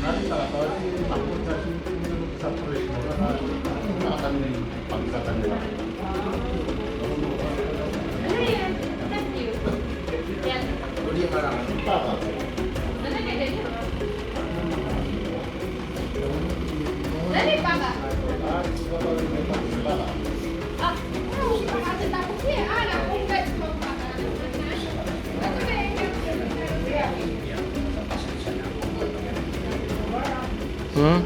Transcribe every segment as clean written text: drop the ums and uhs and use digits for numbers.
何かが変わっているこういった品の札幌駅の赤身のパン型では。Beli barang apa? Dari Pak. Ah, kasi tapos siya, anak kung guys mo pa. Hmm?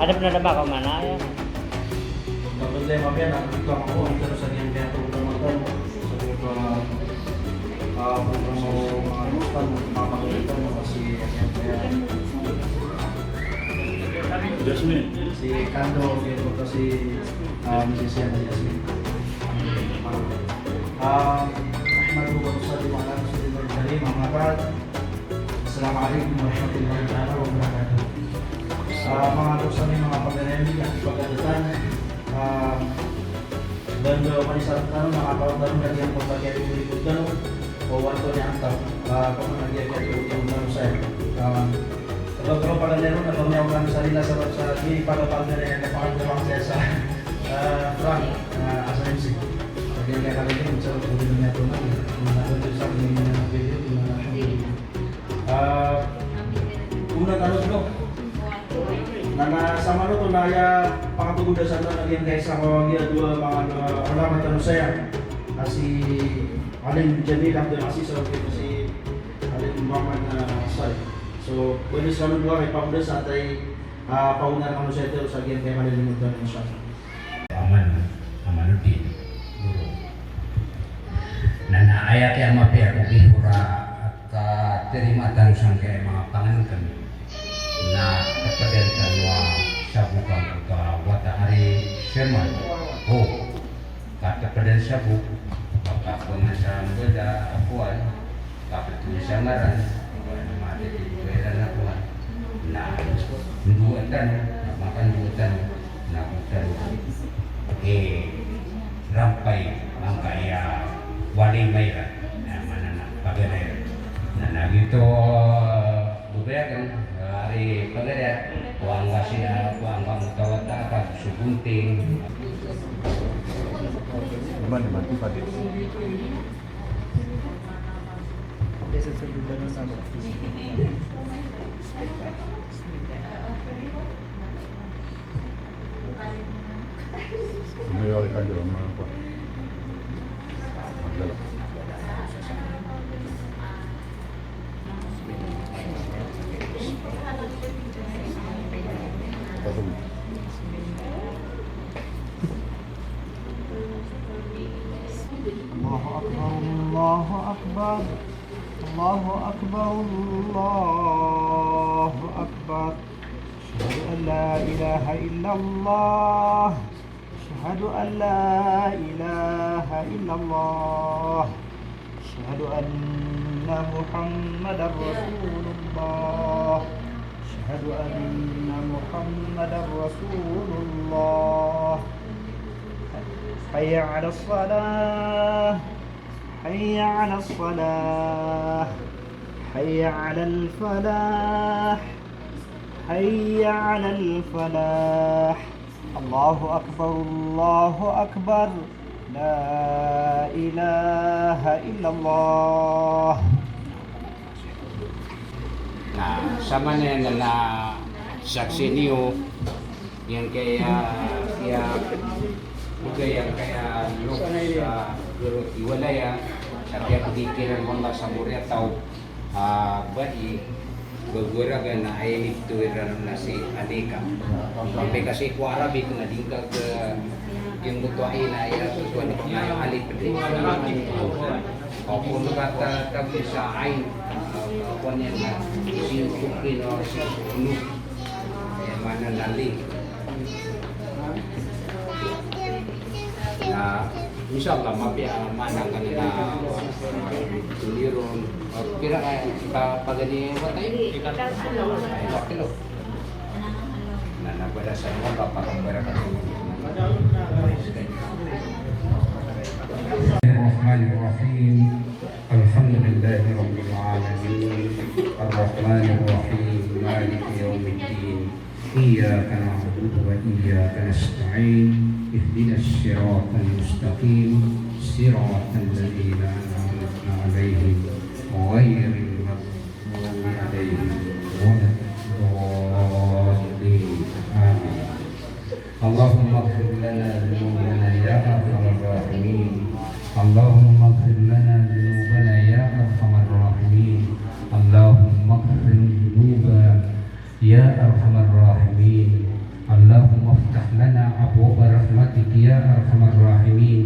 Ada pendapat kau mana ya? Problema yan, nandito ako pero sa niyan kaya programaton sa programa mga lustan, mamagitan mo kasi yan kaya Jasmine. si Kando dito kasi musician si Jasmine. Ahmad sa liwanag sa liwanag dari mga kapat. Assalamualaikum warahmatullahi wabarakatuh. Mga lustan ni mga pag-anemig at pag-adutan dan manisarap tanong nakapagtanong na diyan kung bagay yung likod tanong o wato niya ang kung nagyagay yung tanong sa'yo. Kapag pala meron na pamyaw lang sa nila sa hindi pagkapag na rin napakagawang siya sa Frank as an MC. Pagkaya kaya kami din sa pagkakita niya ito na natunod sa akin yung video unang tanong no na sama no to na ya pangatugudasan na nagyang guys ako dua mga alamat tanong saya si Alin Jamil Abdul Aziz si Alin Muhammad Salih. So, pwede sa mga lugar ay pakuda sa atay paunan ang sa ito sa akin kaya malilimutan ng siya. Amanuddin, guru. Nanaaya kaya mapaya ko bihura at terima tanusan kaya mga pangalan kami na kapadentan wa sabukan ka wata hari Sherman. Oh, kata pada sabu apapun sa beda akuan kapit tulisan ngaran mati di beda akuan na duatan makan duatan na duatan rampai ang kaya wali mayra na mana na pagare na nagito budaya kan hari pagare uang wasina uang pangutawata pag subunting Gimana mati Fadil? Desa sebulan sama. Mayroon ka dyan mga pa. Magdala. Pasok. Allahu Akbar, Allahu Akbar, Allahu Akbar. Asyhadu an la ilaha illallah. Asyhadu an la ilaha illallah. Asyhadu anna Muhammadar Rasulullah. Asyhadu anna Muhammadar Rasulullah. حي على الصلاة حي على الصلاة حي على الفلاح حي على الفلاح الله أكبر الله أكبر لا إله إلا الله. Nah, sama nih na saksi niyo yang kaya juga yang kayak lu sa iwalaya sa kaya pagkikiran mo sa murya tao badi gaguragan na ay ito na si Anika. Sampai kasi ko Arabi ko na dingkag yung lutuain na iya susuan ko na yung alit o kung kata tabi sa ain kung yan na sinusukin o sinunuk mana naling na insyaallah mapia manang kanila tuliron kira pagani watay kilo na nagbada sa mga papakumbara ka الرحمن الرحيم الحمد لله رب العالمين الرحمن الرحيم مالك يوم الدين إياك نعبد وإياك نستعين اهدنا الصراط المستقيم صراط الذين أنعمت عليهم غير المغضوب عليهم ولا الضالين آمين. اللهم اغفر لنا ذنوبنا يا أرحم الراحمين. اللهم اغفر لنا ذنوبنا يا أرحم الراحمين. اللهم اغفر ذنوبنا يا أرحم الراحمين. اللهم افتح لنا أبواب رحمتك يا أرحم الراحمين.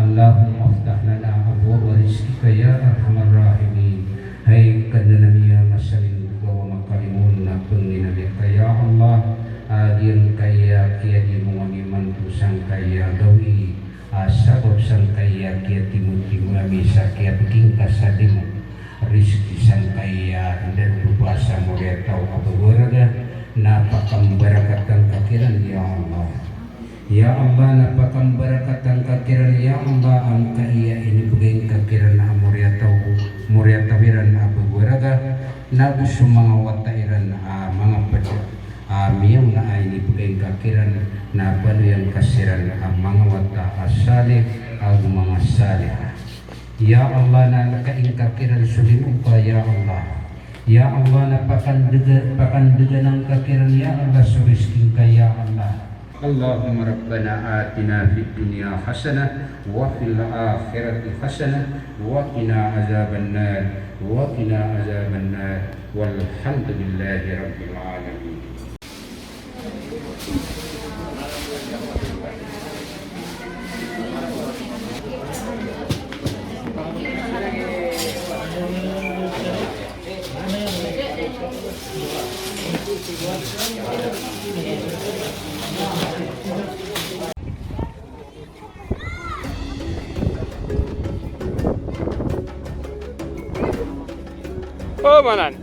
اللهم افتح لنا أبواب رزقك يا أرحم الراحمين. Hai kadnanamiya masalin wa makarimun na penginalika ya Allah adian kaya kia di munganiman tusang kaya gawi asabab sang kaya kia timu-timu bisa kia bikin kasadimu rizki sang kaya dan berbahasa mulia tau apa berada napakam barakatan kakiran ya Allah. Ya Allah napakam barakatan kakiran ya Allah angka iya ini begin kakiran mulia tau mulia tawiran apa berada nabu sumanga watairan mga pecah miyaw na ay ibigay kakiran na bano yung kasiran ang mga wata asalih ang mga salih. Ya Allah na nakaing kakiran sulimu pa ya Allah. Ya Allah na pakandaga ng kakiran ya Allah surisking ka ya Allah. Allahumma rabbana atina fid dunya hasanah wa fil akhirati hasanah wa qina azaban nar wa qina azaban nar walhamdulillahi rabbil alamin. Oh, manan.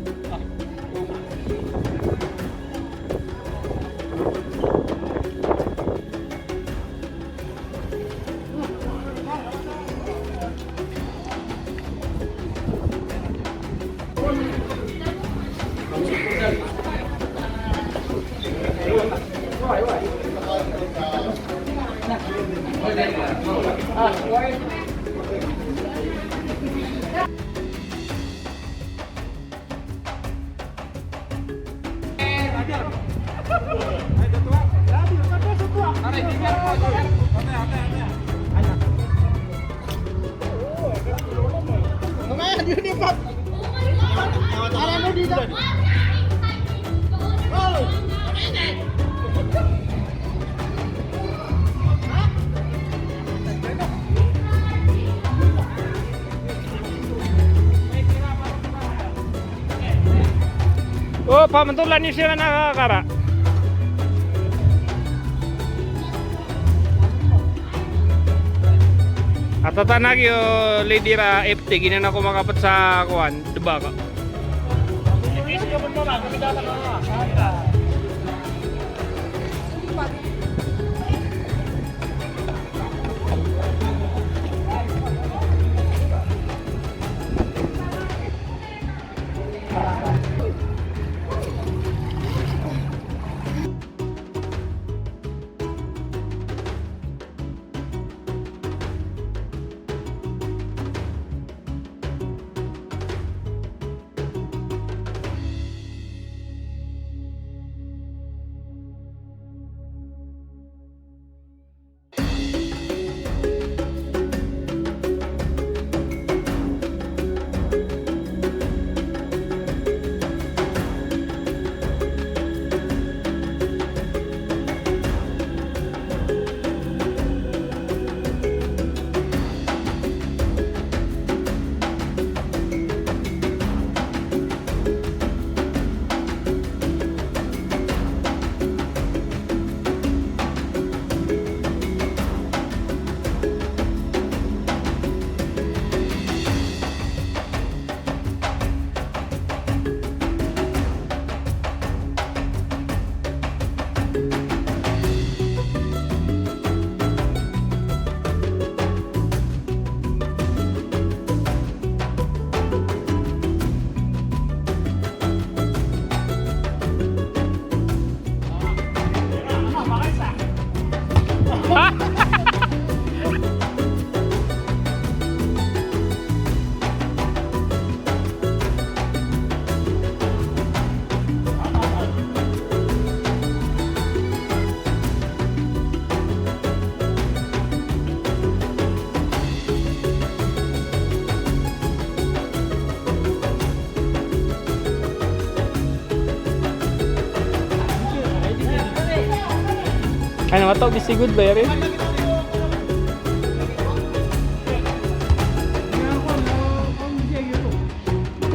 Oh, pamantulan niyo siya nakakara. At tatanag yung lady ra FT, gina na kumakapat sa kuwan, diba ka? Ano nga to? Bisigod ba yun?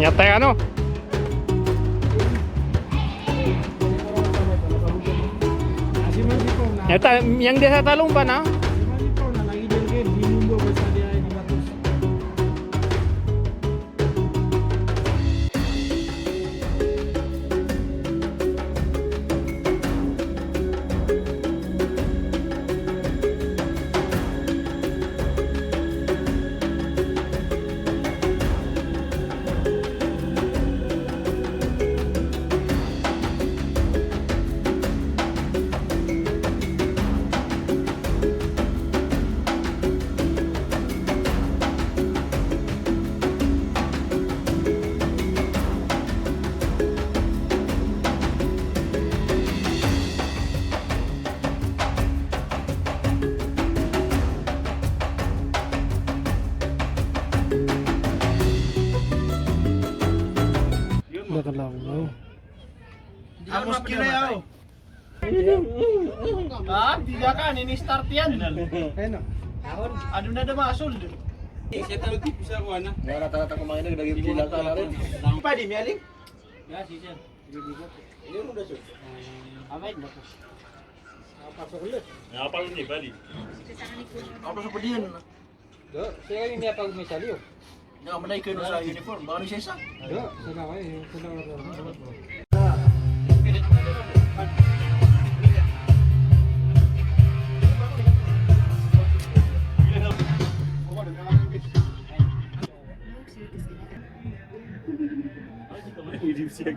Nyata ano? Nyata, yang dia sa talong pa na? Amos kira yaw. Ah, tidak kan ini start yan. Ayun. Ano na damasol. Ya rata-rata kumain na lagi bilang ka rin. Pa di mialing? Ya, sisir. Ini udah sudah. Amay na po. Apa sepertian? Do, saya ini apa misali yo? Nga menaikkan sa uniform, baka siya isa. Do, sana kayo, sana Hidup sih